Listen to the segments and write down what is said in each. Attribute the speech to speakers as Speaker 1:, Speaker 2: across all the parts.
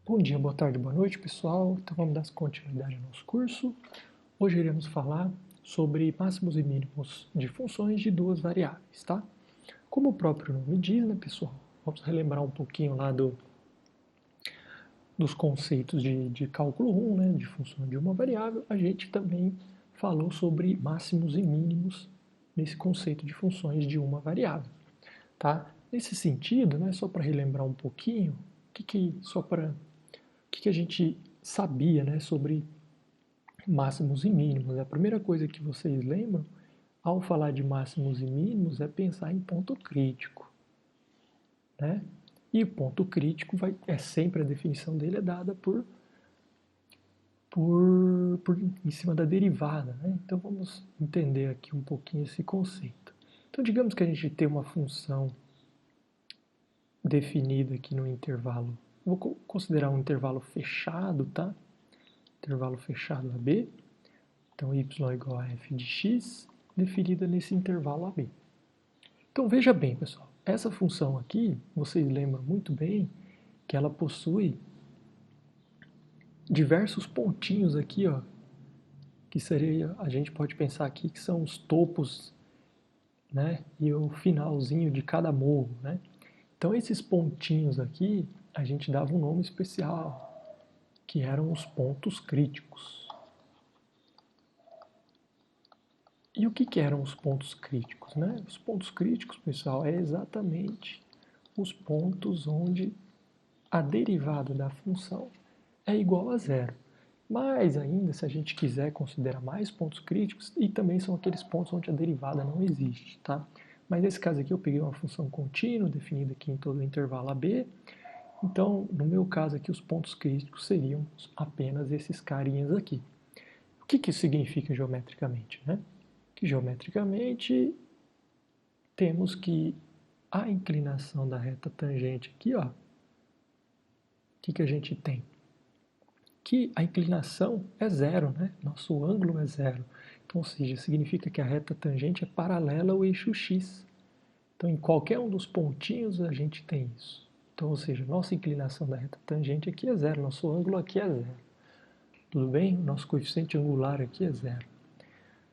Speaker 1: Bom dia, boa tarde, boa noite, pessoal. Então vamos dar continuidade ao nosso curso. Hoje iremos falar sobre máximos e mínimos de funções de duas variáveis, tá? Como o próprio nome diz, né, pessoal? Vamos relembrar um pouquinho lá dos conceitos de cálculo 1, né, de função de uma variável. A gente também falou sobre máximos e mínimos nesse conceito de funções de uma variável, tá? Nesse sentido, né, só para relembrar um pouquinho, o que a gente sabia, né, sobre máximos e mínimos? A primeira coisa que vocês lembram ao falar de máximos e mínimos é pensar em ponto crítico, né? E o ponto crítico é sempre a definição dele é dada em cima da derivada, né? Então vamos entender aqui um pouquinho esse conceito. Então digamos que a gente tem uma função definida aqui no intervalo. Vou considerar um intervalo fechado, tá? Intervalo fechado AB. Então y igual a f de x, definida nesse intervalo AB. Então veja bem, pessoal, essa função aqui, vocês lembram muito bem que ela possui diversos pontinhos aqui, ó, que seria, a gente pode pensar aqui que são os topos, né, e o finalzinho de cada morro, né? Então esses pontinhos aqui, a gente dava um nome especial, que eram os pontos críticos. E o que eram os pontos críticos, né? Os pontos críticos, pessoal, é exatamente os pontos onde a derivada da função é igual a zero. Mas ainda, se a gente quiser considerar mais pontos críticos, e também são aqueles pontos onde a derivada não existe, tá? Mas nesse caso aqui eu peguei uma função contínua, definida aqui em todo o intervalo AB. Então, no meu caso aqui, os pontos críticos seriam apenas esses carinhas aqui. O que isso significa geometricamente, né? Que geometricamente temos que a inclinação da reta tangente aqui, ó, o que a gente tem? Que a inclinação é zero, né? Nosso ângulo é zero. Então, ou seja, significa que a reta tangente é paralela ao eixo x. Então, em qualquer um dos pontinhos a gente tem isso. Então, ou seja, nossa inclinação da reta tangente aqui é zero, nosso ângulo aqui é zero. Tudo bem? O nosso coeficiente angular aqui é zero.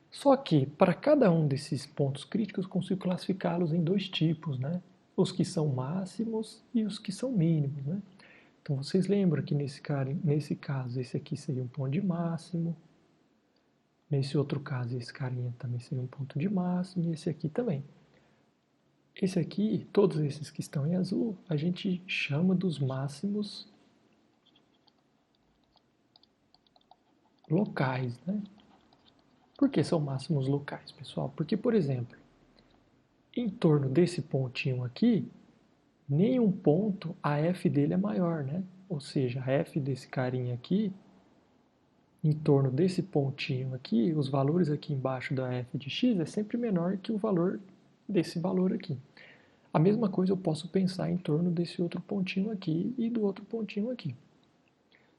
Speaker 1: Só que, para cada um desses pontos críticos, eu consigo classificá-los em dois tipos, né? Os que são máximos e os que são mínimos, né? Então, vocês lembram que nesse caso, esse aqui seria um ponto de máximo. Nesse outro caso, esse carinha também seria um ponto de máximo. E esse aqui também. Esse aqui, todos esses que estão em azul, a gente chama dos máximos locais, né? Por que são máximos locais, pessoal? Porque, por exemplo, em torno desse pontinho aqui, nenhum ponto a f dele é maior, né? Ou seja, a f desse carinha aqui, em torno desse pontinho aqui, os valores aqui embaixo da f de x é sempre menor que o valor desse valor aqui. A mesma coisa eu posso pensar em torno desse outro pontinho aqui e do outro pontinho aqui,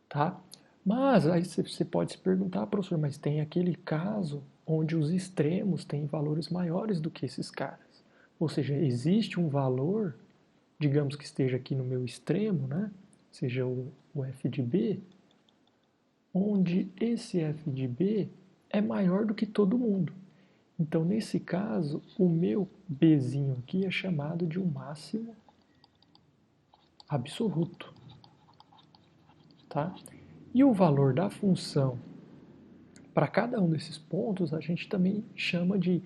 Speaker 1: tá? Mas aí você pode se perguntar, professor, mas tem aquele caso onde os extremos têm valores maiores do que esses caras. Ou seja, existe um valor, digamos que esteja aqui no meu extremo, né? Seja o f de b, onde esse f de b é maior do que todo mundo. Então, nesse caso, o meu bzinho aqui é chamado de um máximo absoluto, tá? E o valor da função para cada um desses pontos a gente também chama de,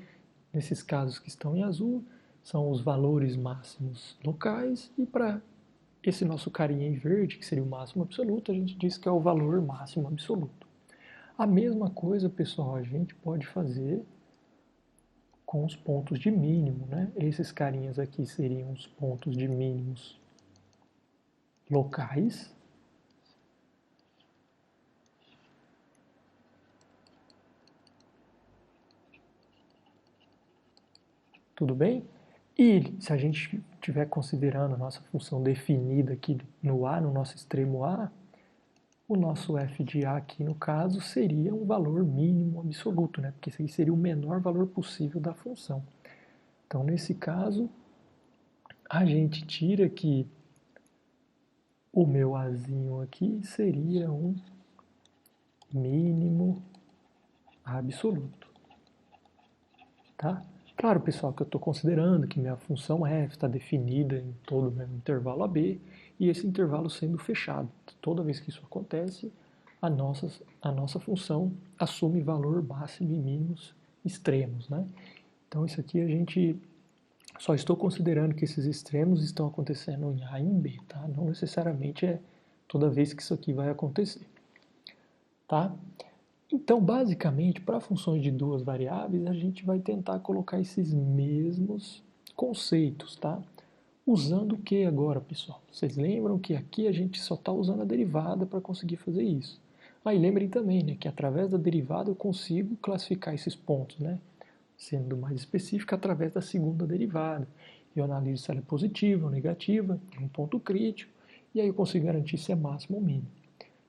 Speaker 1: nesses casos que estão em azul, são os valores máximos locais, e para esse nosso carinha em verde, que seria o máximo absoluto, a gente diz que é o valor máximo absoluto. A mesma coisa, pessoal, a gente pode fazer com os pontos de mínimo, né? Esses carinhas aqui seriam os pontos de mínimos locais. Tudo bem? E se a gente estiver considerando a nossa função definida aqui no A, no nosso extremo A, o nosso f de A aqui no caso seria um valor mínimo absoluto, né? Porque esse aí seria o menor valor possível da função. Então, nesse caso, a gente tira que o meu Azinho aqui seria um mínimo absoluto, tá? Claro, pessoal, que eu estou considerando que minha função f está definida em todo o meu intervalo AB e esse intervalo sendo fechado. Toda vez que isso acontece, a nossa função assume valor máximo e mínimos extremos, né? Então isso aqui a gente só estou considerando que esses extremos estão acontecendo em A e em B, tá? Não necessariamente é toda vez que isso aqui vai acontecer, tá? Então, basicamente, para funções de duas variáveis, a gente vai tentar colocar esses mesmos conceitos, tá? Usando o que agora, pessoal? Vocês lembram que aqui a gente só está usando a derivada para conseguir fazer isso. Aí lembrem também, né, que através da derivada eu consigo classificar esses pontos, né? Sendo mais específico, através da segunda derivada. Eu analiso se ela é positiva ou negativa, de um ponto crítico, e aí eu consigo garantir se é máximo ou mínimo.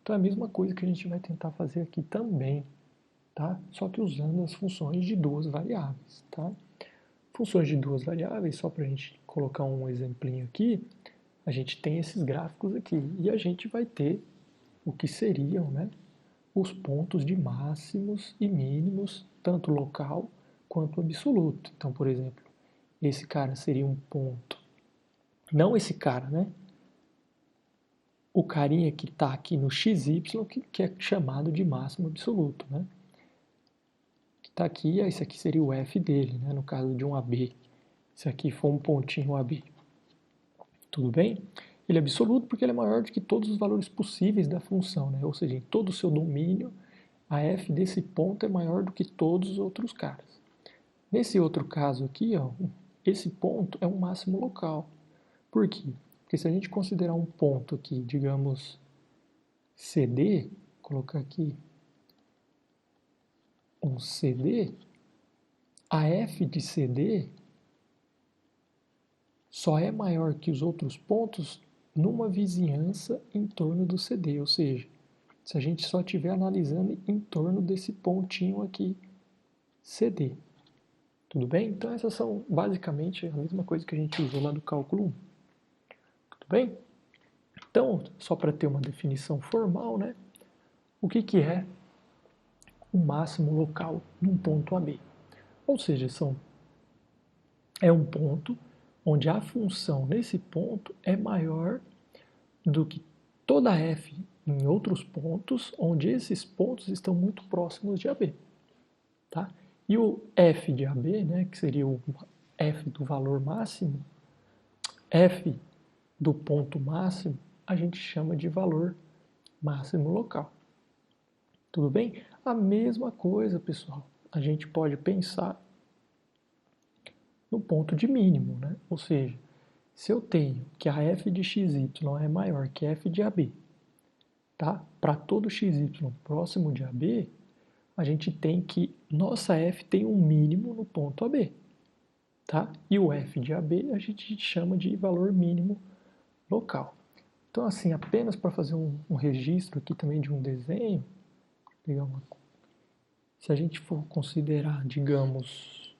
Speaker 1: Então é a mesma coisa que a gente vai tentar fazer aqui também, tá? Só que usando as funções de duas variáveis, tá? Funções de duas variáveis, só para a gente colocar um exemplinho aqui, a gente tem esses gráficos aqui e a gente vai ter o que seriam, né, os pontos de máximos e mínimos, tanto local quanto absoluto. Então, por exemplo, esse cara seria um ponto, não esse cara, né? O carinha que está aqui no XY, que é chamado de máximo absoluto, né? Que está aqui, esse aqui seria o F dele, né? No caso de um AB. Se aqui for um pontinho AB. Tudo bem? Ele é absoluto porque ele é maior do que todos os valores possíveis da função, né? Ou seja, em todo o seu domínio, a f desse ponto é maior do que todos os outros caras. Nesse outro caso aqui, ó, esse ponto é um máximo local. Por quê? Porque se a gente considerar um ponto aqui, digamos, CD, colocar aqui um CD, a f de CD só é maior que os outros pontos numa vizinhança em torno do CD, ou seja, se a gente só estiver analisando em torno desse pontinho aqui, CD. Tudo bem? Então essas são basicamente a mesma coisa que a gente usou lá do cálculo 1. Tudo bem? Então, só para ter uma definição formal, né? O que é o máximo local num ponto AB? Ou seja, é um ponto onde a função nesse ponto é maior do que toda f em outros pontos, onde esses pontos estão muito próximos de AB. Tá? E o f de AB, né, que seria o f do valor máximo, f do ponto máximo, a gente chama de valor máximo local. Tudo bem? A mesma coisa, pessoal. A gente pode pensar no ponto de mínimo, né? Ou seja, se eu tenho que a f de xy é maior que f de AB, tá? Para todo xy próximo de AB, a gente tem que nossa f tem um mínimo no ponto AB, tá? E o f de AB a gente chama de valor mínimo local. Então, assim, apenas para fazer um registro aqui também de um desenho, pegar uma, se a gente for considerar, digamos,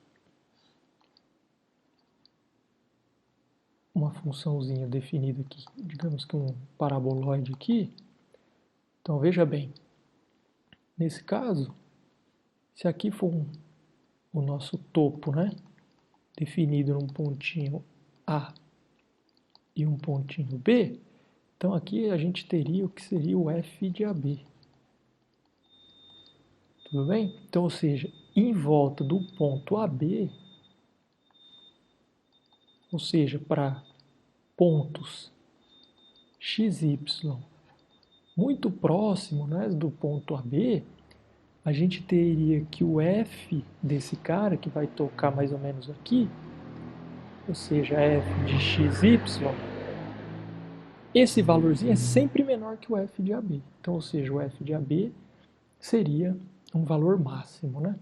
Speaker 1: uma funçãozinha definida aqui, digamos que um paraboloide aqui, então veja bem, nesse caso, se aqui for o nosso topo, né, definido num pontinho A e um pontinho B, então aqui a gente teria o que seria o f de AB. Tudo bem? Então, ou seja, em volta do ponto AB, ou seja, para pontos x, y muito próximo, né, do ponto AB, a gente teria que o f desse cara, que vai tocar mais ou menos aqui, ou seja, f de xy, esse valorzinho é sempre menor que o f de AB. Então, ou seja, o f de AB seria um valor máximo, né?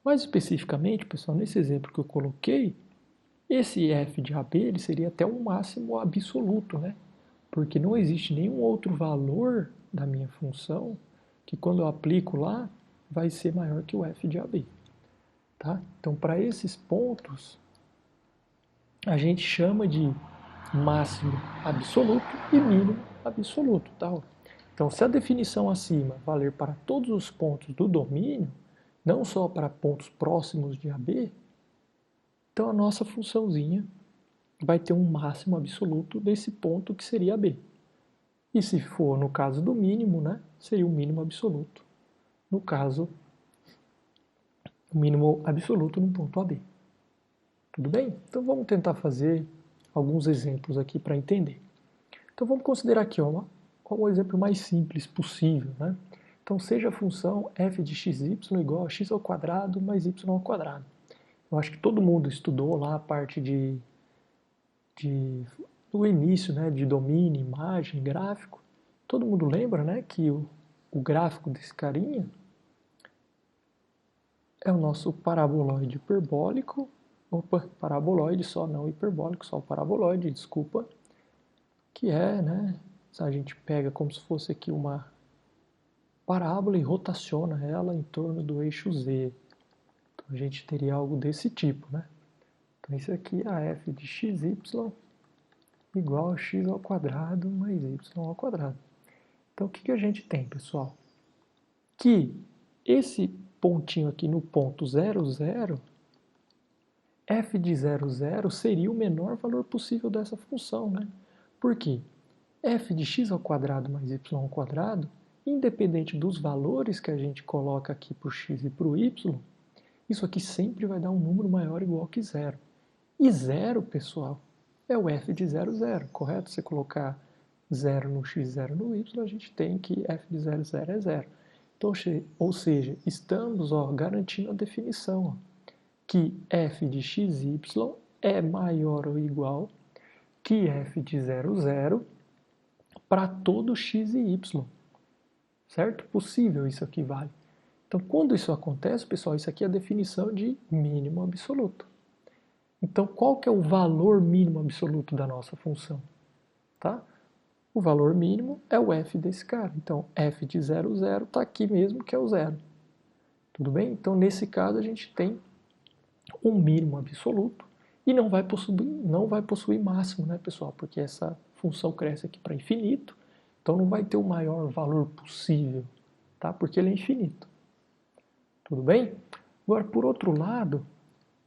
Speaker 1: Mais especificamente, pessoal, nesse exemplo que eu coloquei, esse f de AB ele seria até um máximo absoluto, né? Porque não existe nenhum outro valor da minha função que quando eu aplico lá vai ser maior que o f de AB. Tá? Então, para esses pontos, a gente chama de máximo absoluto e mínimo absoluto, tá? Então, se a definição acima valer para todos os pontos do domínio, não só para pontos próximos de AB, então a nossa funçãozinha vai ter um máximo absoluto desse ponto que seria AB. E se for no caso do mínimo, né, seria o mínimo absoluto. No caso, o mínimo absoluto no ponto AB. Tudo bem? Então vamos tentar fazer alguns exemplos aqui para entender. Então vamos considerar aqui um exemplo mais simples possível, né? Então seja a função f de xy igual a x ao quadrado mais y ao quadrado. Eu acho que todo mundo estudou lá a parte do início, né, de domínio, imagem, gráfico. Todo mundo lembra, né, que o gráfico desse carinha é o nosso paraboloide hiperbólico. Opa, paraboloide só, não hiperbólico, só o paraboloide, desculpa. Que é, né, a gente pega como se fosse aqui uma parábola e rotaciona ela em torno do eixo Z. Então a gente teria algo desse tipo, né? Então isso aqui é a f de xy igual a x ao quadrado mais y ao quadrado. Então o que a gente tem, pessoal? Que esse pontinho aqui no ponto 0, 0, f de 0, 0 seria o menor valor possível dessa função, né? Por quê? F de x ao quadrado mais y ao quadrado, independente dos valores que a gente coloca aqui para o x e para o y, isso aqui sempre vai dar um número maior ou igual que zero. E zero, pessoal, é o f de 0, 0, correto? Se colocar 0 no x, 0 no y, a gente tem que f de 0, 0 é 0. Então, ou seja, estamos garantindo a definição, que f de xy é maior ou igual que f de 0, 0 para todo x e y, certo? Possível isso aqui vale. Então, quando isso acontece, pessoal, isso aqui é a definição de mínimo absoluto. Então, qual que é o valor mínimo absoluto da nossa função? Tá? O valor mínimo é o f desse cara. Então, f de 0, 0 está aqui mesmo, que é o zero. Tudo bem? Então, nesse caso, a gente tem um mínimo absoluto e não vai possuir máximo, né, pessoal? Porque essa função cresce aqui para infinito, então não vai ter o maior valor possível, tá? Porque ele é infinito. Tudo bem? Agora, por outro lado,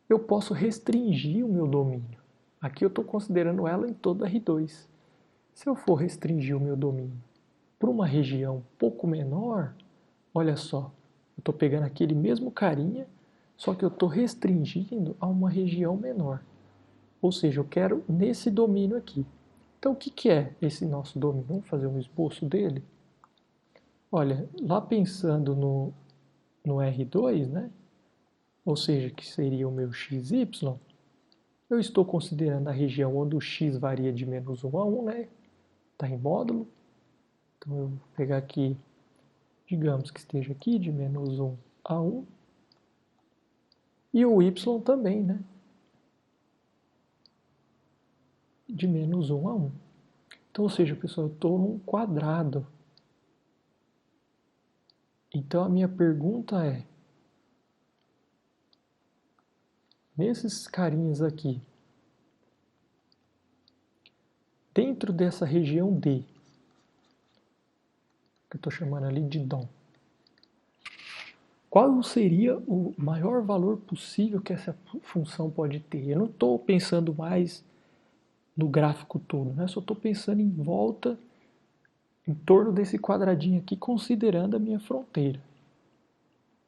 Speaker 1: eu posso restringir o meu domínio. Aqui eu estou considerando ela em toda R2. Se eu for restringir o meu domínio para uma região um pouco menor, olha só, eu estou pegando aquele mesmo carinha, só que eu estou restringindo a uma região menor. Ou seja, eu quero nesse domínio aqui. Então, o que é esse nosso domínio? Vamos fazer um esboço dele? Olha, lá pensando no R2, né? Ou seja, que seria o meu XY, eu estou considerando a região onde o x varia de menos 1 a 1, né? Está em módulo. Então, eu vou pegar aqui, digamos que esteja aqui, de menos 1 a 1. E o y também, né? De menos 1 a 1. Então, ou seja, pessoal, eu estou num quadrado. Então, a minha pergunta é, nesses carinhas aqui, dentro dessa região D, que eu estou chamando ali de DOM, qual seria o maior valor possível que essa função pode ter? Eu não estou pensando mais no gráfico todo, né? Só estou pensando em volta, em torno desse quadradinho aqui, considerando a minha fronteira.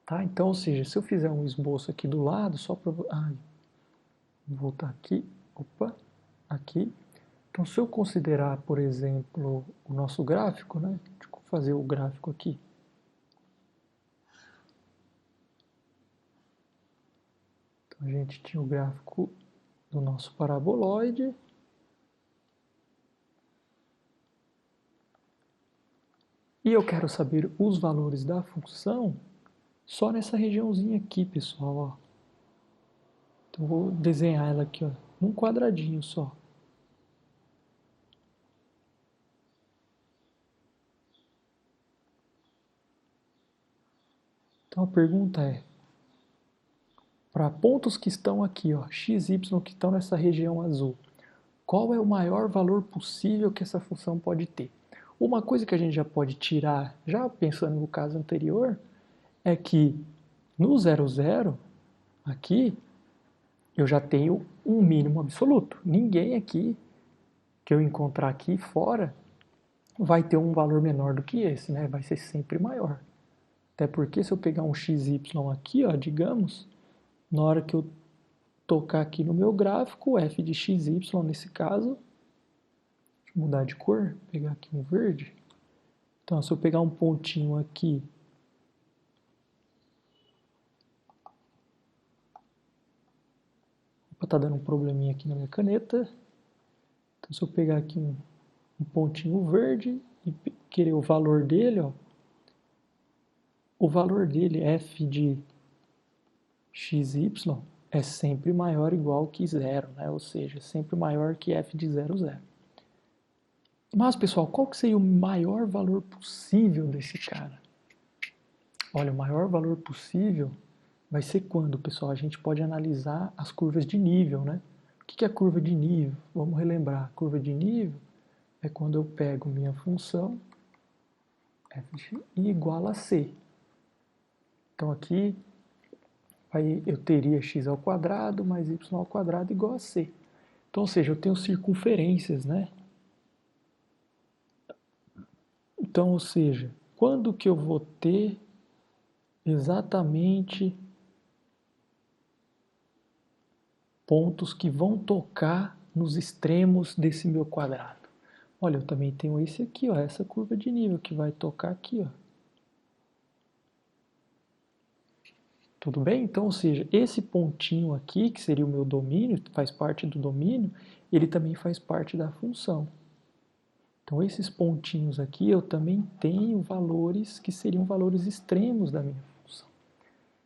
Speaker 1: Tá? Então, ou seja, se eu fizer um esboço aqui do lado, só para... vou voltar aqui, opa, aqui. Então, se eu considerar, por exemplo, o nosso gráfico, né? Deixa eu fazer o gráfico aqui. Então, a gente tinha o gráfico do nosso paraboloide. E eu quero saber os valores da função só nessa regiãozinha aqui, pessoal. Ó. Então, vou desenhar ela aqui, ó, num quadradinho só. Então, a pergunta é, para pontos que estão aqui, ó, x, y, que estão nessa região azul, qual é o maior valor possível que essa função pode ter? Uma coisa que a gente já pode tirar, já pensando no caso anterior, é que no 0, 0, aqui, eu já tenho um mínimo absoluto. Ninguém aqui, que eu encontrar aqui fora, vai ter um valor menor do que esse, né? Vai ser sempre maior. Até porque se eu pegar um xy aqui, ó, digamos, na hora que eu tocar aqui no meu gráfico, f de xy, nesse caso, deixa eu mudar de cor, pegar aqui um verde. Então, se eu pegar um pontinho aqui, opa, tá dando um probleminha aqui na minha caneta. Então, se eu pegar aqui um pontinho verde e querer o valor dele, ó, o valor dele, f de xy, é sempre maior ou igual que zero, né? Ou seja, sempre maior que f de 0, 0. Mas, pessoal, qual que seria o maior valor possível desse cara? Olha, o maior valor possível vai ser quando, pessoal, a gente pode analisar as curvas de nível, né? O que é a curva de nível? Vamos relembrar. A curva de nível é quando eu pego minha função f de y igual a c. Então, aqui eu teria x ao quadrado mais y ao quadrado igual a c. Então, ou seja, eu tenho circunferências, né? Então, ou seja, quando que eu vou ter exatamente pontos que vão tocar nos extremos desse meu quadrado? Olha, eu também tenho esse aqui, ó, essa curva de nível que vai tocar aqui, ó. Tudo bem? Então, ou seja, esse pontinho aqui, que seria o meu domínio, faz parte do domínio, ele também faz parte da função. Então, esses pontinhos aqui, eu também tenho valores que seriam valores extremos da minha função.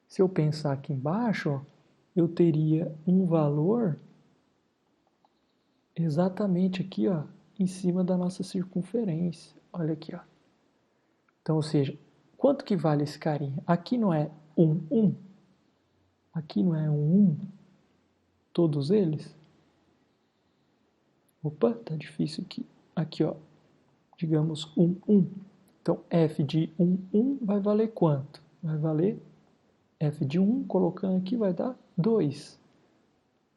Speaker 1: Se eu pensar aqui embaixo, ó, eu teria um valor exatamente aqui, ó, em cima da nossa circunferência. Olha aqui, ó. Então, ou seja, quanto que vale esse carinha? Aqui não é 1, 1. Aqui não é 1, 1. Todos eles? Opa, tá difícil aqui. Aqui, ó. Digamos 1, 1. Então, f de 1, 1 vai valer quanto? Vai valer f de 1, colocando aqui, vai dar 2.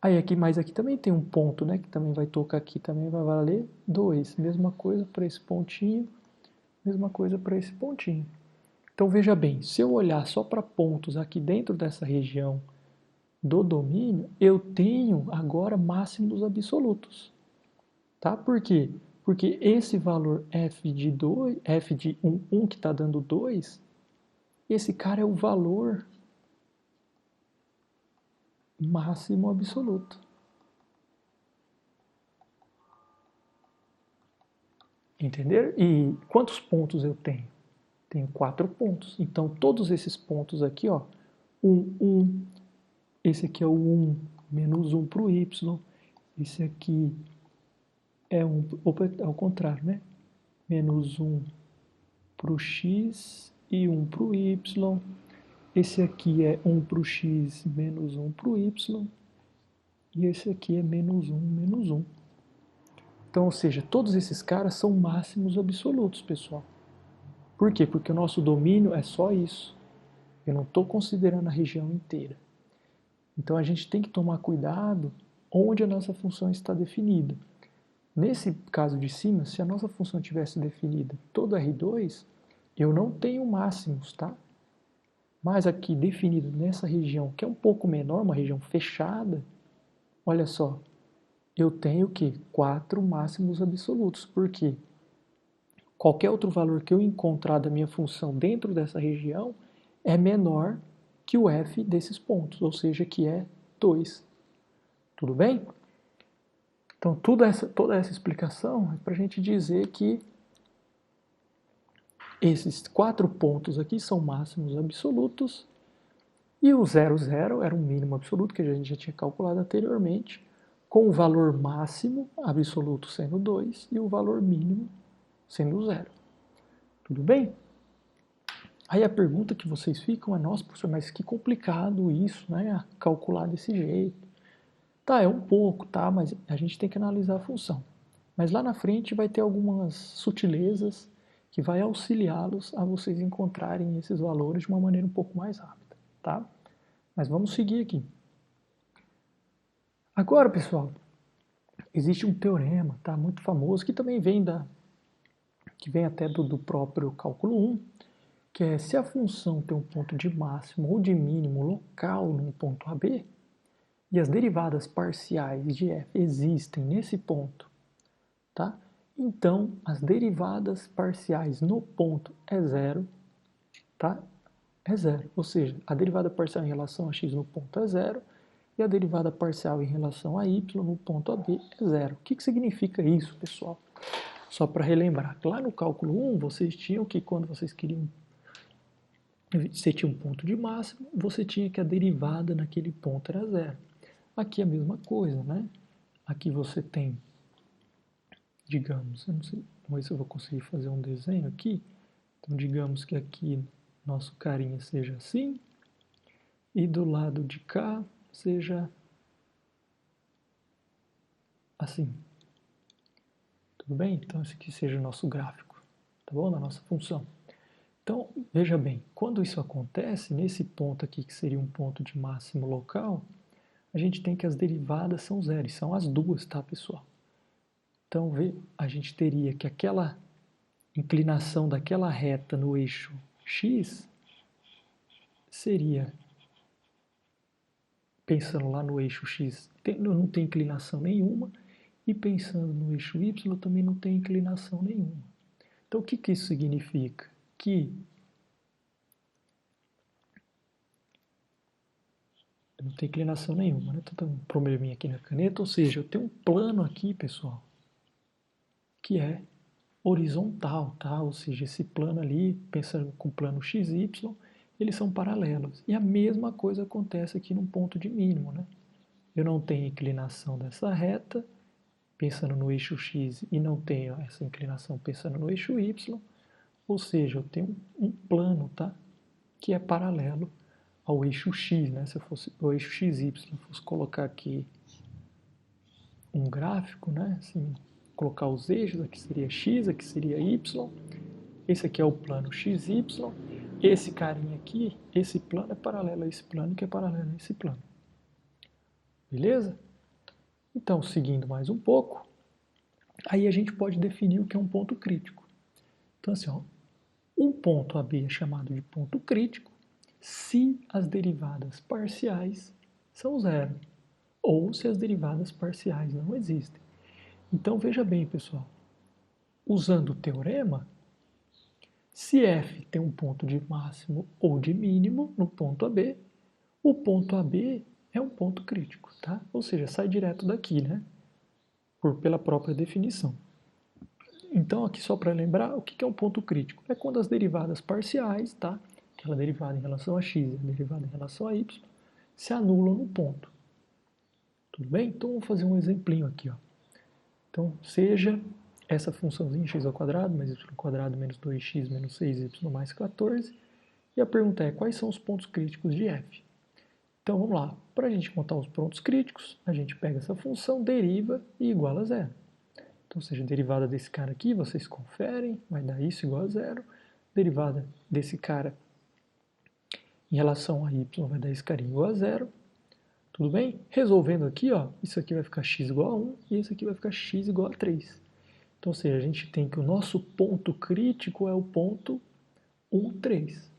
Speaker 1: Aí aqui, mas aqui também tem um ponto, né? Que também vai tocar aqui, também vai valer 2. Mesma coisa para esse pontinho, mesma coisa para esse pontinho. Então veja bem, se eu olhar só para pontos aqui dentro dessa região do domínio, eu tenho agora máximos absolutos. Tá? Por quê? Porque esse valor f de 2, f de 1, 1 que está dando 2, esse cara é o valor máximo absoluto. Entenderam? E quantos pontos eu tenho? Tenho 4 pontos. Então, todos esses pontos aqui, ó, 1, 1, esse aqui é o 1, menos 1 para o y, esse aqui é 1, opa, ao contrário, né? Menos 1 para o x e 1 para o y. Esse aqui é 1 para o x, menos 1 para o y. E esse aqui é menos 1, menos 1. Então, ou seja, todos esses caras são máximos absolutos, pessoal. Por quê? Porque o nosso domínio é só isso. Eu não estou considerando a região inteira. Então, a gente tem que tomar cuidado onde a nossa função está definida. Nesse caso de cima, se a nossa função tivesse definida todo R2, eu não tenho máximos, tá? Mas aqui, definido nessa região, que é um pouco menor, uma região fechada, olha só, eu tenho o quê? 4 máximos absolutos. Por quê? Qualquer outro valor que eu encontrar da minha função dentro dessa região é menor que o f desses pontos, ou seja, que é 2. Tudo bem? Então, toda essa explicação é para a gente dizer que esses 4 pontos aqui são máximos absolutos e o 0, 0 era um mínimo absoluto que a gente já tinha calculado anteriormente, com o valor máximo absoluto sendo 2 e o valor mínimo sendo 0. Tudo bem? Aí a pergunta que vocês ficam é, nossa, professor, mas que complicado isso, né? Calcular desse jeito. Tá, é um pouco, tá? Mas a gente tem que analisar a função. Mas lá na frente vai ter algumas sutilezas que vai auxiliá-los a vocês encontrarem esses valores de uma maneira um pouco mais rápida, tá? Mas vamos seguir aqui. Agora, pessoal, existe um teorema, tá, muito famoso, que também vem até do próprio cálculo 1, que é se a função tem um ponto de máximo ou de mínimo local num ponto AB, e as derivadas parciais de f existem nesse ponto, tá? Então, as derivadas parciais no ponto é zero, tá? É zero, ou seja, a derivada parcial em relação a x no ponto é zero, e a derivada parcial em relação a y no ponto AB é zero. O que significa isso, pessoal? Só para relembrar, lá no cálculo 1, vocês tinham que quando vocês queriam, você tinha um ponto de máximo, você tinha que a derivada naquele ponto era zero. Aqui é a mesma coisa, né? Aqui você tem, digamos, eu não sei, vamos ver se eu vou conseguir fazer um desenho aqui. Então, digamos que aqui nosso carinha seja assim, e do lado de cá seja assim. Tudo bem? Então, esse aqui seja o nosso gráfico, tá bom? Da nossa função. Então, veja bem, quando isso acontece, nesse ponto aqui, que seria um ponto de máximo local, a gente tem que as derivadas são zero, e são as duas, tá, pessoal? Então, a gente teria que aquela inclinação daquela reta no eixo x seria, pensando lá no eixo x, não tem inclinação nenhuma, e pensando no eixo y também não tem inclinação nenhuma. Então, o que isso significa? Que não tem inclinação nenhuma, né? Então, tem um probleminha aqui na caneta, ou seja, eu tenho um plano aqui, pessoal, que é horizontal, tá? Ou seja, esse plano ali, pensando com o plano XY, eles são paralelos. E a mesma coisa acontece aqui num ponto de mínimo, né? Eu não tenho inclinação dessa reta, pensando no eixo X, e não tenho essa inclinação pensando no eixo Y, ou seja, eu tenho um plano, tá? Que é paralelo ao eixo X, né? Se eu fosse o eixo XY, fosse colocar aqui um gráfico, né? Assim, colocar os eixos, aqui seria X, aqui seria Y, esse aqui é o plano XY, esse carinha aqui, esse plano é paralelo a esse plano, que é paralelo a esse plano. Beleza? Então, seguindo mais um pouco, aí a gente pode definir o que é um ponto crítico. Então, assim, ó, um ponto AB é chamado de ponto crítico se as derivadas parciais são zero, ou se as derivadas parciais não existem. Então, veja bem, pessoal, usando o teorema, se f tem um ponto de máximo ou de mínimo no ponto AB, o ponto AB é um ponto crítico, tá? Ou seja, sai direto daqui, né? Pela própria definição. Então, aqui só para lembrar, o que é um ponto crítico? É quando as derivadas parciais, tá? Aquela derivada em relação a x e a derivada em relação a y, se anulam no ponto. Tudo bem? Então, vamos fazer um exemplinho aqui, ó. Então, seja essa funçãozinha x ao quadrado mais y ao quadrado menos 2x menos 6y mais 14. E a pergunta é, quais são os pontos críticos de f? Então, vamos lá. Para a gente contar os pontos críticos, a gente pega essa função, deriva e iguala a zero. Então, seja, a derivada desse cara aqui, vocês conferem, vai dar isso igual a zero. Derivada desse cara em relação a y vai dar esse carinha igual a zero. Tudo bem? Resolvendo aqui, ó, isso aqui vai ficar x igual a 1 e isso aqui vai ficar x igual a 3. Então, ou seja, a gente tem que o nosso ponto crítico é o ponto 1, 3.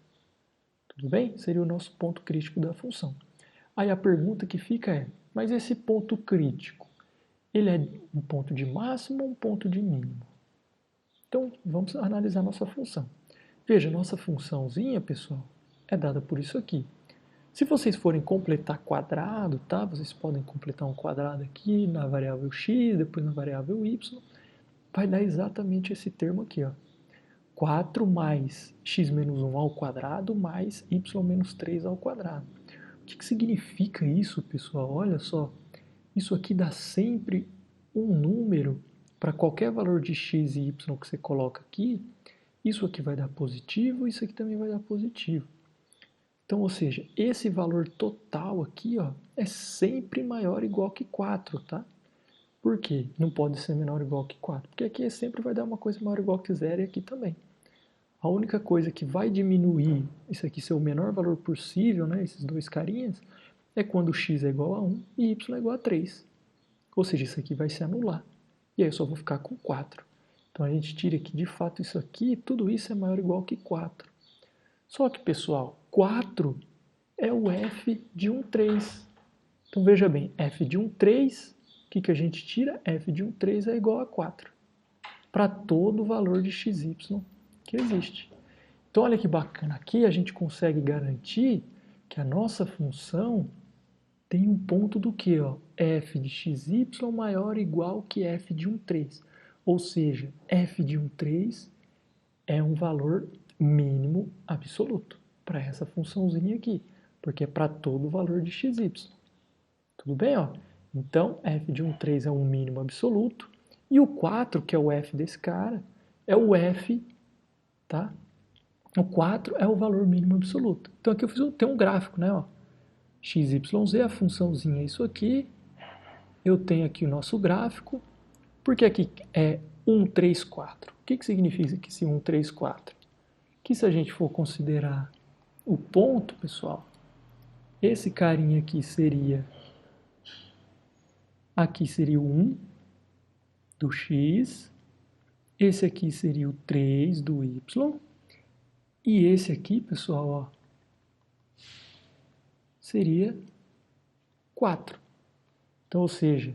Speaker 1: Tudo bem? Seria o nosso ponto crítico da função. Aí a pergunta que fica é, mas esse ponto crítico, ele é um ponto de máximo ou um ponto de mínimo? Então, vamos analisar nossa função. Veja, nossa funçãozinha, pessoal, é dada por isso aqui. Se vocês forem completar quadrado, tá? Vocês podem completar um quadrado aqui na variável x, depois na variável y. Vai dar exatamente esse termo aqui, ó. 4 mais x menos 1 ao quadrado mais y menos 3 ao quadrado. O que significa isso, pessoal? Olha só. Isso aqui dá sempre um número para qualquer valor de x e y que você coloca aqui. Isso aqui vai dar positivo, isso aqui também vai dar positivo. Então, ou seja, esse valor total aqui, ó, é sempre maior ou igual que 4, tá? Por quê? Não pode ser menor ou igual que 4, porque aqui sempre vai dar uma coisa maior ou igual que 0 e aqui também. A única coisa que vai diminuir isso aqui ser o menor valor possível, né, esses dois carinhas, é quando x é igual a 1 e y é igual a 3. Ou seja, isso aqui vai se anular. E aí eu só vou ficar com 4. Então a gente tira que de fato isso aqui, tudo isso é maior ou igual que 4. Só que, pessoal, 4 é o f de um 3. Então veja bem, f de um 3, o que a gente tira? F de um 3 é igual a 4. Para todo o valor de xy que existe. Então olha que bacana, aqui a gente consegue garantir que a nossa função tem um ponto do que? F de xy maior ou igual que f de um 3. Ou seja, f de um 3 é um valor mínimo absoluto para essa funçãozinha aqui, porque é para todo o valor de xy. Tudo bem? Então, f de um 3 é um mínimo absoluto, e o 4, que é o f desse cara, é o f, tá? O 4 é o valor mínimo absoluto. Então aqui tem um gráfico, né? XYZ, a funçãozinha é isso aqui. Eu tenho aqui o nosso gráfico. Porque aqui é 1, 3, 4. O que significa que esse 1, 3, 4? Que se a gente for considerar o ponto, pessoal, esse carinha aqui seria o 1 do x, esse aqui seria o 3 do y, e esse aqui, pessoal, seria 4. Então, ou seja,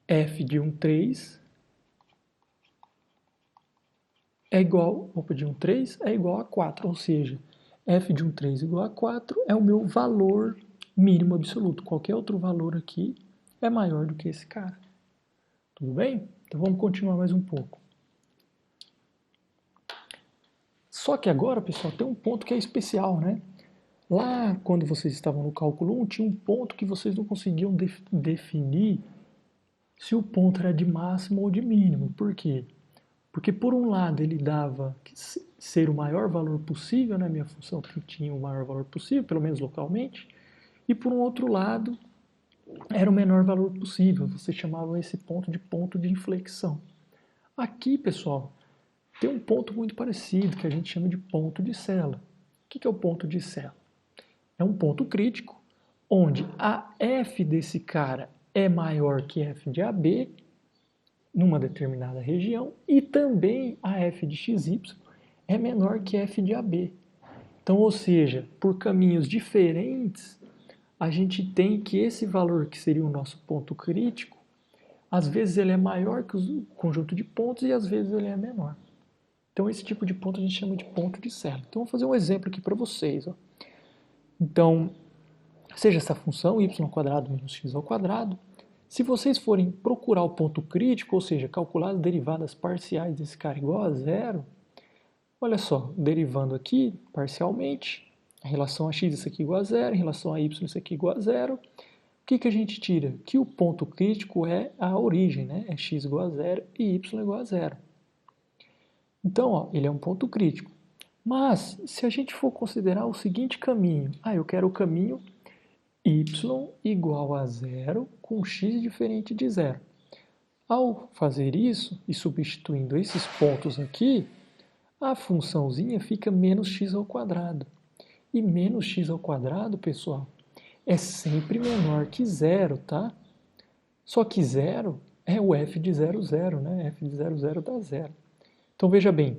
Speaker 1: f de um 3 é igual, de um 3 é igual a 4, ou seja, f de um 3 igual a 4 é o meu valor mínimo absoluto. Qualquer outro valor aqui é maior do que esse cara. Tudo bem? Então vamos continuar mais um pouco. Só que agora, pessoal, tem um ponto que é especial, né? Lá, quando vocês estavam no cálculo 1, tinha um ponto que vocês não conseguiam definir se o ponto era de máximo ou de mínimo. Por quê? Porque, por um lado, ele dava ser o maior valor possível, né? Minha função que tinha o maior valor possível, pelo menos localmente. E, por um outro lado, era o menor valor possível. Vocês chamavam esse ponto de inflexão. Aqui, pessoal, tem um ponto muito parecido, que a gente chama de ponto de Sela. O que é o ponto de Sela? É um ponto crítico, onde a f desse cara é maior que f de AB, numa determinada região, e também a f de xy é menor que f de AB. Então, ou seja, por caminhos diferentes, a gente tem que esse valor, que seria o nosso ponto crítico, às vezes ele é maior que o conjunto de pontos e às vezes ele é menor. Então, esse tipo de ponto a gente chama de ponto de Sela. Então, vou fazer um exemplo aqui para vocês. Então, seja essa função y² menos x², se vocês forem procurar o ponto crítico, ou seja, calcular as derivadas parciais desse cara igual a zero, olha só, derivando aqui parcialmente, em relação a x isso aqui igual a zero, em relação a y isso aqui igual a zero, o que a gente tira? Que o ponto crítico é a origem, né? É x igual a zero e y igual a zero. Então, ele é um ponto crítico. Mas, se a gente for considerar o seguinte caminho, eu quero o caminho y igual a zero com x diferente de zero. Ao fazer isso, e substituindo esses pontos aqui, a funçãozinha fica menos x². E menos x², pessoal, é sempre menor que zero, tá? Só que zero é o f de 0, 0, né? F de 0, 0 dá zero. Então, veja bem,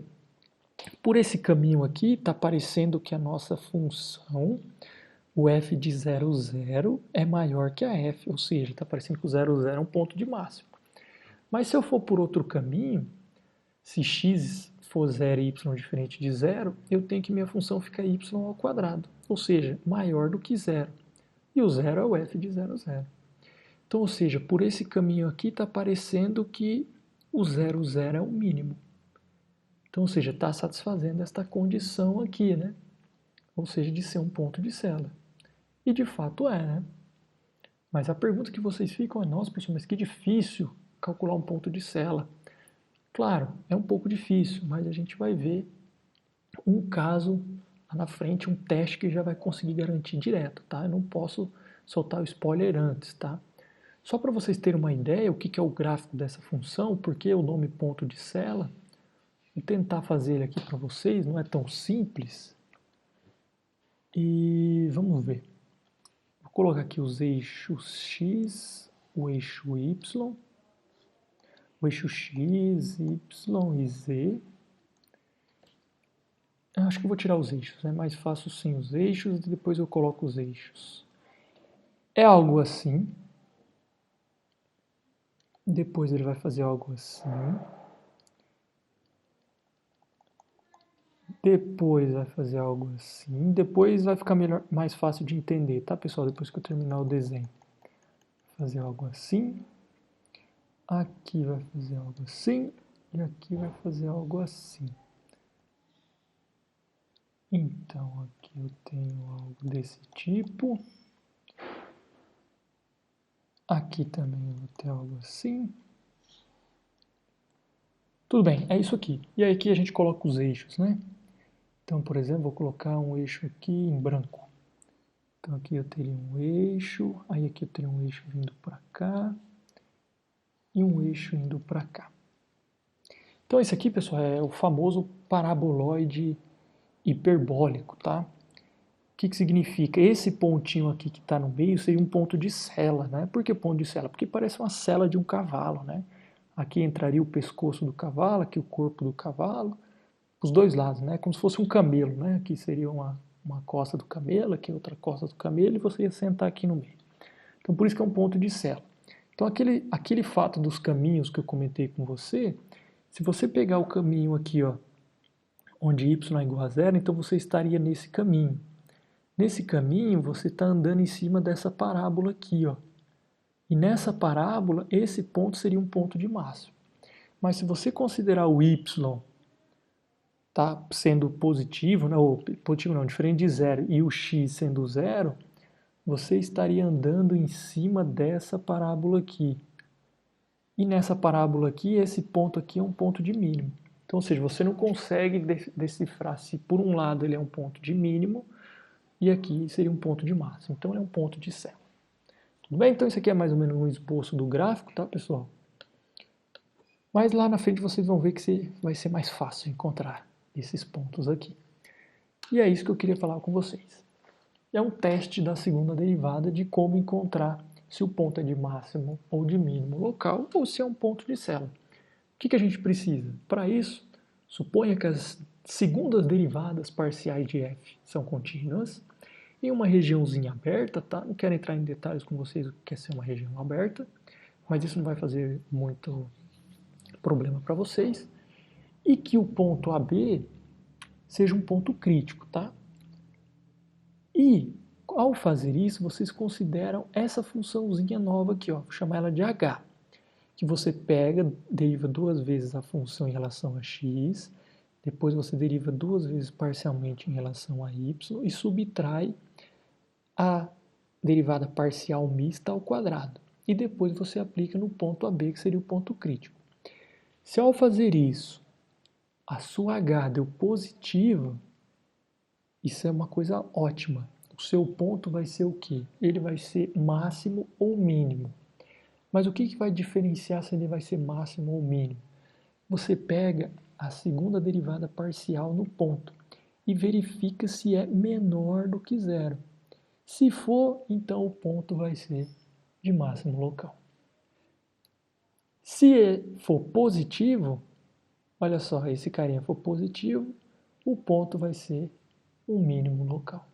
Speaker 1: por esse caminho aqui, está parecendo que a nossa função, o f de 0, 0, é maior que a f, ou seja, está parecendo que o 0, 0 é um ponto de máximo. Mas se eu for por outro caminho, se x for 0 e y diferente de 0, eu tenho que minha função ficar y², ou seja, maior do que 0. E o 0 é o f de 0, 0. Então, ou seja, por esse caminho aqui está parecendo que o 0, 0 é o mínimo. Então, ou seja, está satisfazendo esta condição aqui, né? Ou seja, de ser um ponto de Sela. E de fato é, né? Mas a pergunta que vocês ficam é, nossa, professor, mas que difícil calcular um ponto de Sela. Claro, é um pouco difícil, mas a gente vai ver um caso lá na frente, um teste que já vai conseguir garantir direto, tá? Eu não posso soltar o spoiler antes, tá? Só para vocês terem uma ideia, o que é o gráfico dessa função, por que o nome ponto de sela, vou tentar fazer ele aqui para vocês, não é tão simples. E vamos ver. Vou colocar aqui os eixos x, o eixo y, o eixo x, y e z. Eu acho que eu vou tirar os eixos, é mais fácil sem os eixos e depois eu coloco os eixos. É algo assim. Depois ele vai fazer algo assim. Depois vai fazer algo assim. Depois vai ficar melhor, mais fácil de entender, tá, pessoal? Depois que eu terminar o desenho. Fazer algo assim. Aqui vai fazer algo assim. E aqui vai fazer algo assim. Então, aqui eu tenho algo desse tipo. Aqui também eu vou ter algo assim. Tudo bem, é isso aqui. E aí aqui a gente coloca os eixos, né? Então, por exemplo, vou colocar um eixo aqui em branco. Então aqui eu teria um eixo, aí aqui eu teria um eixo vindo para cá e um eixo indo para cá. Então esse aqui, pessoal, é o famoso paraboloide hiperbólico, tá? O que significa? Esse pontinho aqui que está no meio seria um ponto de sela, né? Por que ponto de sela? Porque parece uma sela de um cavalo, né? Aqui entraria o pescoço do cavalo, aqui o corpo do cavalo, os dois lados, né? Como se fosse um camelo, né? Aqui seria uma costa do camelo, aqui outra costa do camelo, e você ia sentar aqui no meio. Então, por isso que é um ponto de sela. Então, aquele fato dos caminhos que eu comentei com você, se você pegar o caminho aqui, ó, onde y é igual a zero, então você estaria nesse caminho. Nesse caminho, você está andando em cima dessa parábola aqui, ó. E nessa parábola, esse ponto seria um ponto de máximo. Mas se você considerar o y tá sendo positivo, né, ou positivo não, diferente de zero, e o x sendo zero, você estaria andando em cima dessa parábola aqui. E nessa parábola aqui, esse ponto aqui é um ponto de mínimo. Então, ou seja, você não consegue decifrar se por um lado ele é um ponto de mínimo e aqui seria um ponto de máximo. Então, ele é um ponto de sela. Tudo bem? Então, isso aqui é mais ou menos um esboço do gráfico, tá, pessoal? Mas lá na frente vocês vão ver que vai ser mais fácil encontrar esses pontos aqui. E é isso que eu queria falar com vocês. É um teste da segunda derivada de como encontrar se o ponto é de máximo ou de mínimo local ou se é um ponto de sela. O que a gente precisa? Para isso, suponha que as segundas derivadas parciais de f são contínuas em uma regiãozinha aberta, tá? Não quero entrar em detalhes com vocês o que é ser uma região aberta, mas isso não vai fazer muito problema para vocês. E que o ponto AB seja um ponto crítico, tá? E, ao fazer isso, vocês consideram essa funçãozinha nova aqui, ó, vou chamar ela de h, que você pega, deriva duas vezes a função em relação a x, depois você deriva duas vezes parcialmente em relação a y e subtrai a derivada parcial mista ao quadrado. E depois você aplica no ponto AB, que seria o ponto crítico. Se ao fazer isso, a sua h deu positiva, isso é uma coisa ótima. O seu ponto vai ser o quê? Ele vai ser máximo ou mínimo. Mas o que vai diferenciar se ele vai ser máximo ou mínimo? Você pega a segunda derivada parcial no ponto e verifica se é menor do que zero. Se for, então o ponto vai ser de máximo local. Se for positivo, olha só, esse carinha for positivo, o ponto vai ser um mínimo local.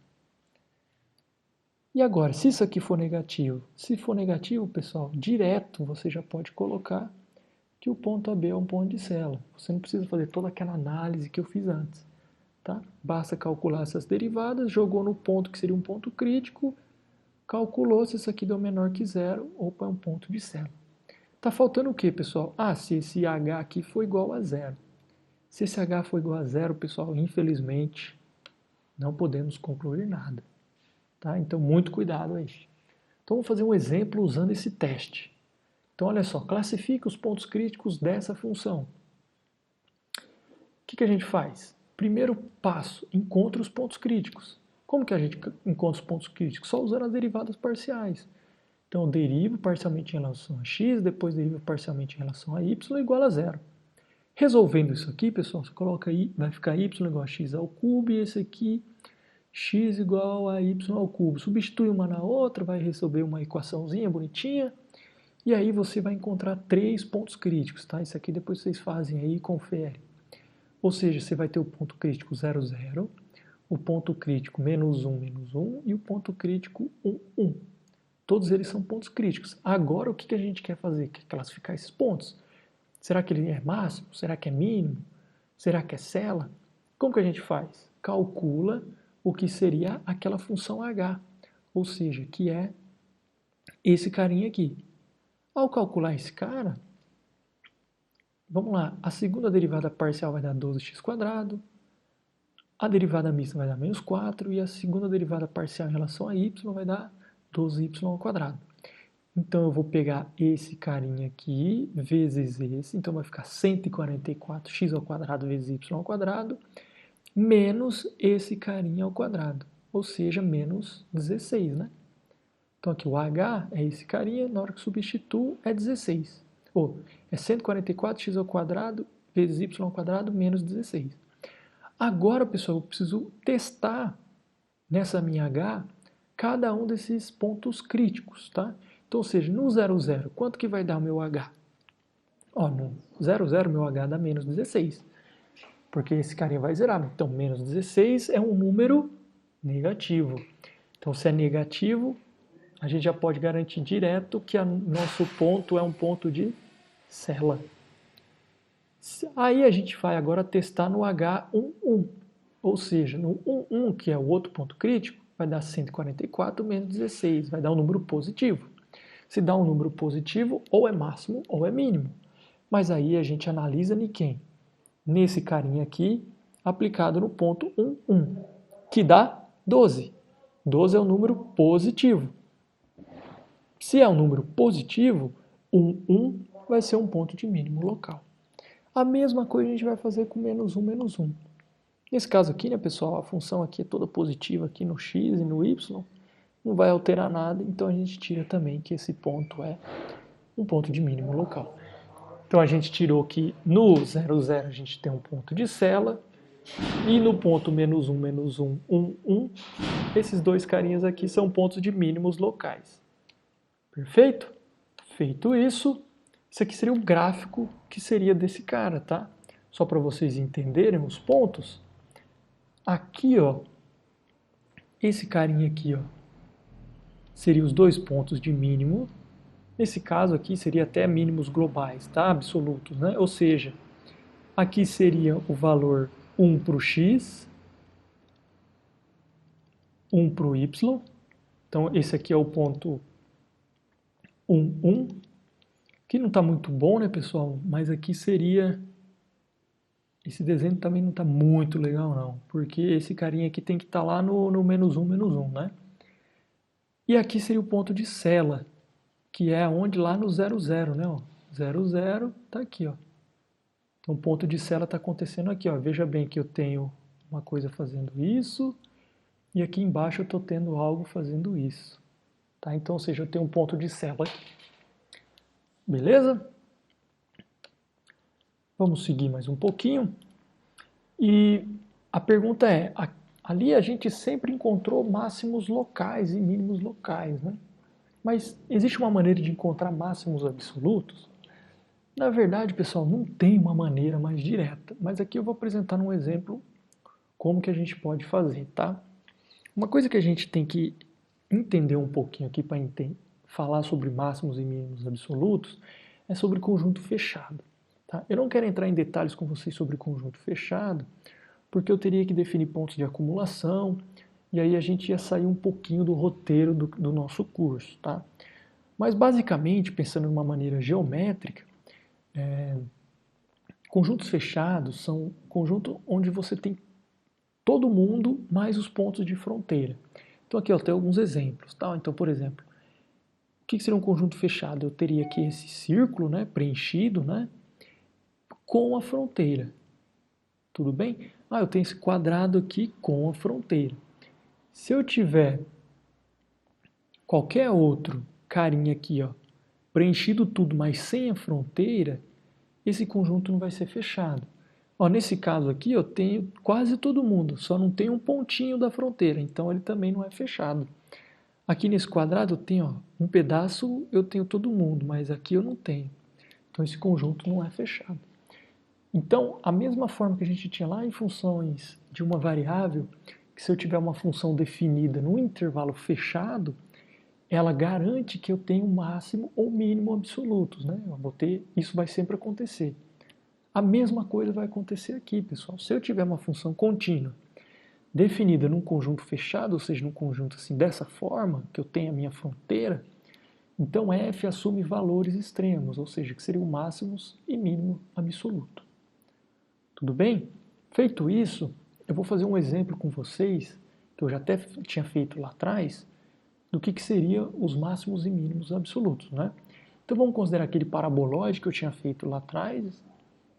Speaker 1: E agora, se isso aqui for negativo? Se for negativo, pessoal, direto você já pode colocar que o ponto AB é um ponto de sela. Você não precisa fazer toda aquela análise que eu fiz antes. Tá? Basta calcular essas derivadas, jogou no ponto que seria um ponto crítico, calculou se isso aqui deu menor que zero, opa, é um ponto de sela. Tá faltando o que, pessoal? Ah, se esse H aqui for igual a zero. Se esse H for igual a zero, pessoal, infelizmente, não podemos concluir nada. Tá? Então, muito cuidado aí. Então, vamos fazer um exemplo usando esse teste. Então, olha só, classifica os pontos críticos dessa função. O que a gente faz? Primeiro passo, encontra os pontos críticos. Como que a gente encontra os pontos críticos? Só usando as derivadas parciais. Então, eu derivo parcialmente em relação a x, depois derivo parcialmente em relação a y igual a zero. Resolvendo isso aqui, pessoal, você coloca aí, vai ficar y igual a x ao cubo, e esse aqui, x igual a y ao cubo. Substitui uma na outra, vai resolver uma equaçãozinha bonitinha, e aí você vai encontrar 3 pontos críticos, tá? Isso aqui depois vocês fazem aí e conferem. Ou seja, você vai ter o ponto crítico 0, 0, o ponto crítico menos 1, e o ponto crítico 1, 1. Todos eles são pontos críticos. Agora, o que a gente quer fazer? Quer classificar esses pontos. Será que ele é máximo? Será que é mínimo? Será que é cela? Como que a gente faz? Calcula o que seria aquela função h, ou seja, que é esse carinha aqui. Ao calcular esse cara, vamos lá, a segunda derivada parcial vai dar 12x², a derivada mista vai dar menos 4, e a segunda derivada parcial em relação a y vai dar 12y². Então, eu vou pegar esse carinha aqui, vezes esse, então vai ficar 144x² vezes y², menos esse carinha ao quadrado, ou seja, menos 16, né? Então, aqui o h é esse carinha, na hora que substituo é 16. Ou, é 144x² vezes y² menos 16. Agora, pessoal, eu preciso testar nessa minha h cada um desses pontos críticos, tá? Então, ou seja, no 0, 0, quanto que vai dar o meu h? Ó, no 0, 0, meu h dá menos 16, porque esse carinha vai zerar. Então, menos 16 é um número negativo. Então, se é negativo, a gente já pode garantir direto que o nosso ponto é um ponto de cela. Aí a gente vai agora testar no H11, ou seja, no 11, que é o outro ponto crítico, vai dar 144 menos 16, vai dar um número positivo. Se dá um número positivo, ou é máximo ou é mínimo. Mas aí a gente analisa em quem? Nesse carinha aqui, aplicado no ponto 11, que dá 12. 12 é um número positivo. Se é um número positivo, 11 vai ser um ponto de mínimo local. A mesma coisa a gente vai fazer com menos 1, menos 1. Nesse caso aqui, né, pessoal, a função aqui é toda positiva aqui no x e no y, não vai alterar nada, então a gente tira também que esse ponto é um ponto de mínimo local. Então a gente tirou que no 0, 0 a gente tem um ponto de cela, e no ponto menos 1, 1, 1, esses dois carinhas aqui são pontos de mínimos locais. Perfeito? Feito isso, esse aqui seria o gráfico que seria desse cara, tá? Só para vocês entenderem os pontos. Aqui, ó, esse carinha aqui, ó, seria os dois pontos de mínimo. Nesse caso aqui seria até mínimos globais, tá? Absolutos, né? Ou seja, aqui seria o valor 1 para o x, 1 para o y. Então, esse aqui é o ponto 1, 1. Aqui não está muito bom, né, pessoal? Mas aqui seria... Esse desenho também não está muito legal, não. Porque esse carinha aqui tem que estar lá no menos 1, né? E aqui seria o ponto de cela, que é onde lá no 0, 0, né? 0, 0 está aqui, ó. Então, o ponto de cela está acontecendo aqui, ó. Veja bem que eu tenho uma coisa fazendo isso, e aqui embaixo eu estou tendo algo fazendo isso. Tá? Então, ou seja, eu tenho um ponto de cela aqui. Beleza? Vamos seguir mais um pouquinho. E a pergunta é, ali a gente sempre encontrou máximos locais e mínimos locais, né? Mas existe uma maneira de encontrar máximos absolutos? Na verdade, pessoal, não tem uma maneira mais direta, mas aqui eu vou apresentar um exemplo como que a gente pode fazer, tá? Uma coisa que a gente tem que entender um pouquinho aqui para falar sobre máximos e mínimos absolutos é sobre conjunto fechado. Tá? Eu não quero entrar em detalhes com vocês sobre conjunto fechado, porque eu teria que definir pontos de acumulação, e aí a gente ia sair um pouquinho do roteiro do nosso curso. Tá? Mas basicamente, pensando de uma maneira geométrica, conjuntos fechados são conjuntos onde você tem todo mundo mais os pontos de fronteira. Então aqui eu tenho alguns exemplos. Tá? Então, por exemplo, o que seria um conjunto fechado? Eu teria aqui esse círculo, né, preenchido, né, com a fronteira. Tudo bem? Eu tenho esse quadrado aqui com a fronteira. Se eu tiver qualquer outro carinha aqui, ó, preenchido tudo, mas sem a fronteira, esse conjunto não vai ser fechado. Ó, nesse caso aqui, eu tenho quase todo mundo, só não tem um pontinho da fronteira, então ele também não é fechado. Aqui nesse quadrado eu tenho, ó, um pedaço, eu tenho todo mundo, mas aqui eu não tenho. Então esse conjunto não é fechado. Então, a mesma forma que a gente tinha lá em funções de uma variável, que se eu tiver uma função definida num intervalo fechado, ela garante que eu tenho máximo ou mínimo absolutos, né? Eu vou ter, isso vai sempre acontecer. A mesma coisa vai acontecer aqui, pessoal. Se eu tiver uma função contínua definida num conjunto fechado, ou seja, num conjunto assim dessa forma, que eu tenho a minha fronteira, então f assume valores extremos, ou seja, que seriam máximos e mínimo absoluto. Tudo bem? Feito isso, eu vou fazer um exemplo com vocês, que eu já até tinha feito lá atrás, do que seria os máximos e mínimos absolutos, né? Então vamos considerar aquele parabolóide que eu tinha feito lá atrás,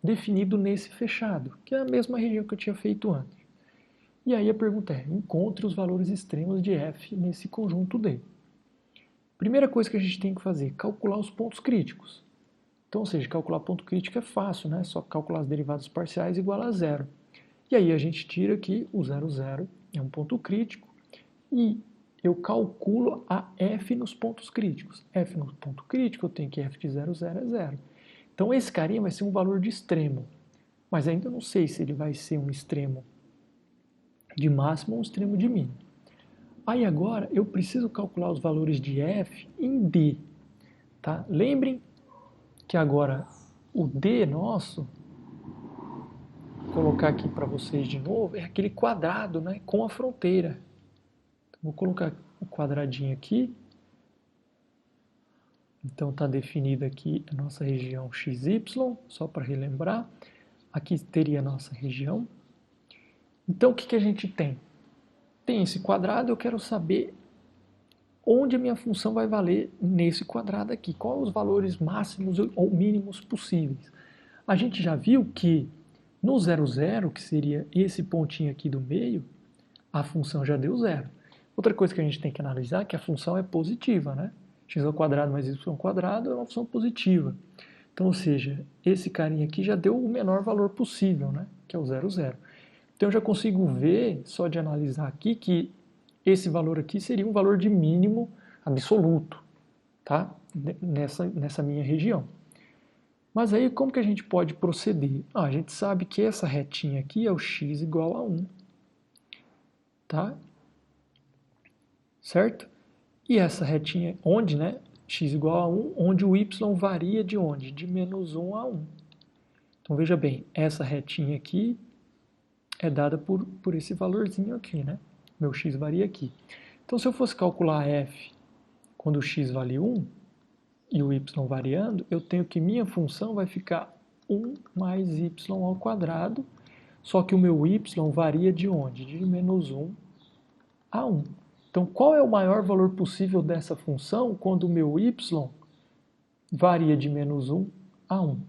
Speaker 1: definido nesse fechado, que é a mesma região que eu tinha feito antes. E aí a pergunta é, encontre os valores extremos de f nesse conjunto D. Primeira coisa que a gente tem que fazer, calcular os pontos críticos. Então, ou seja, calcular ponto crítico é fácil, né? Só calcular as derivadas parciais igual a zero. E aí a gente tira aqui o 0, 0 é um ponto crítico e eu calculo a f nos pontos críticos. F no ponto crítico eu tenho que f de 0, 0 é 0. Então esse carinha vai ser um valor de extremo, mas ainda não sei se ele vai ser um extremo de máximo ou um extremo de mínimo. Aí agora eu preciso calcular os valores de f em D. Tá? Lembrem que agora o D nosso, vou colocar aqui para vocês de novo, é aquele quadrado, né, com a fronteira. Então, vou colocar o quadradinho aqui. Então está definida aqui a nossa região XY, só para relembrar. Aqui teria a nossa região. Então o que a gente tem? Tem esse quadrado, eu quero saber onde a minha função vai valer nesse quadrado aqui. Quais os valores máximos ou mínimos possíveis? A gente já viu que no 0, 0, que seria esse pontinho aqui do meio, a função já deu zero. Outra coisa que a gente tem que analisar é que a função é positiva, né? X ao quadrado mais y ao quadrado é uma função positiva. Então, ou seja, esse carinha aqui já deu o menor valor possível, né? Que é o 0, 0. Então eu já consigo ver, só de analisar aqui, que esse valor aqui seria um valor de mínimo absoluto, tá? Nessa minha região. Mas aí como que a gente pode proceder? A gente sabe que essa retinha aqui é o x igual a 1, tá? Certo? E essa retinha, onde, né? X igual a 1, onde o y varia de onde? De menos 1 a 1. Então veja bem, essa retinha aqui é dada por esse valorzinho aqui, né? Meu x varia aqui. Então se eu fosse calcular f quando o x vale 1 e o y variando, eu tenho que minha função vai ficar 1 mais y ao quadrado, só que o meu y varia de onde? De menos 1 a 1. Então, qual é o maior valor possível dessa função quando o meu y varia de menos 1 a 1?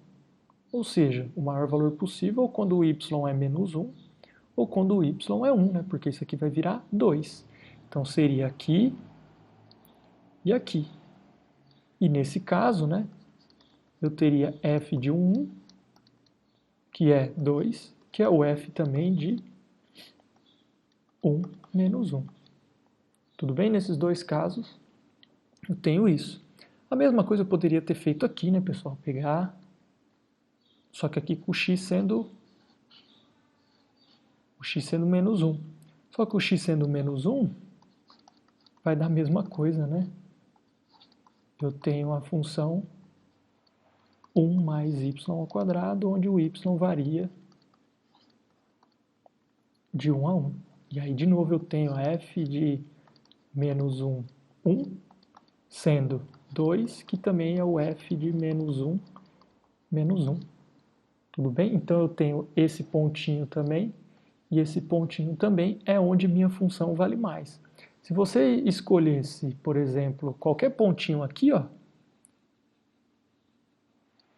Speaker 1: Ou seja, o maior valor possível quando o y é menos 1 ou quando o y é 1, né? Porque isso aqui vai virar 2. Então, seria aqui e aqui. E nesse caso, né, eu teria f de 1, que é 2, que é o f também de 1 menos 1. Tudo bem? Nesses dois casos, eu tenho isso. A mesma coisa eu poderia ter feito aqui, né, pessoal? Pegar, só que aqui com o x sendo menos 1. Só que o x sendo menos 1 vai dar a mesma coisa, né? Eu tenho a função 1 mais y ao quadrado, onde o y varia de 1 a 1. E aí, de novo, eu tenho a f de menos 1, 1, sendo 2, que também é o f de menos 1, menos 1. Tudo bem? Então, eu tenho esse pontinho também, e esse pontinho também é onde minha função vale mais. Se você escolhesse, por exemplo, qualquer pontinho aqui, ó,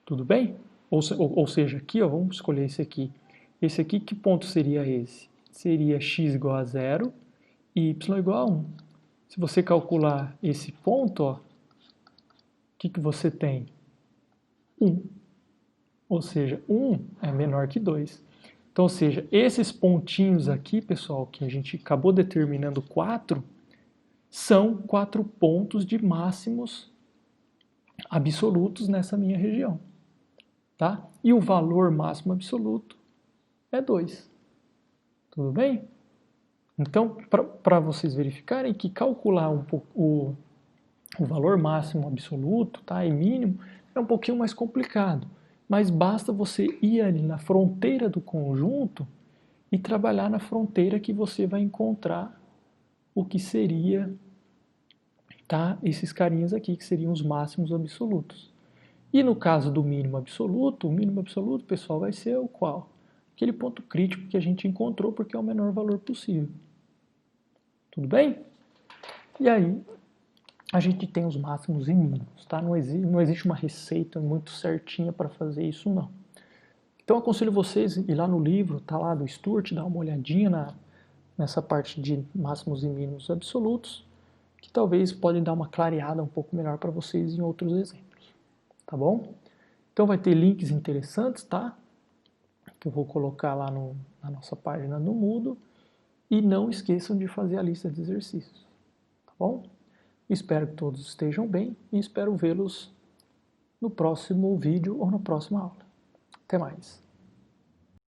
Speaker 1: tudo bem? Ou seja, aqui, ó, vamos escolher esse aqui. Esse aqui, que ponto seria esse? Seria x igual a 0 e y igual a 1. Se você calcular esse ponto, ó, que você tem? 1. Ou seja, 1 é menor que 2. Então, ou seja, esses pontinhos aqui, pessoal, que a gente acabou determinando 4, são 4 pontos de máximos absolutos nessa minha região. Tá? E o valor máximo absoluto é 2. Tudo bem? Então, para vocês verificarem que calcular o valor máximo absoluto, tá, e mínimo é um pouquinho mais complicado, mas basta você ir ali na fronteira do conjunto e trabalhar na fronteira que você vai encontrar o que seria, tá, esses carinhas aqui, que seriam os máximos absolutos. E no caso do mínimo absoluto, o mínimo absoluto, pessoal, vai ser o qual? Aquele ponto crítico que a gente encontrou porque é o menor valor possível. Tudo bem? E aí, a gente tem os máximos e mínimos, tá? Não existe uma receita muito certinha para fazer isso, não. Então, eu aconselho vocês ir lá no livro, tá lá do Sturt, dar uma olhadinha nessa parte de máximos e mínimos absolutos, que talvez podem dar uma clareada um pouco melhor para vocês em outros exemplos, tá bom? Então, vai ter links interessantes, tá? Que eu vou colocar lá na nossa página no Moodle. E não esqueçam de fazer a lista de exercícios, tá bom? Espero que todos estejam bem e espero vê-los no próximo vídeo ou na próxima aula. Até mais!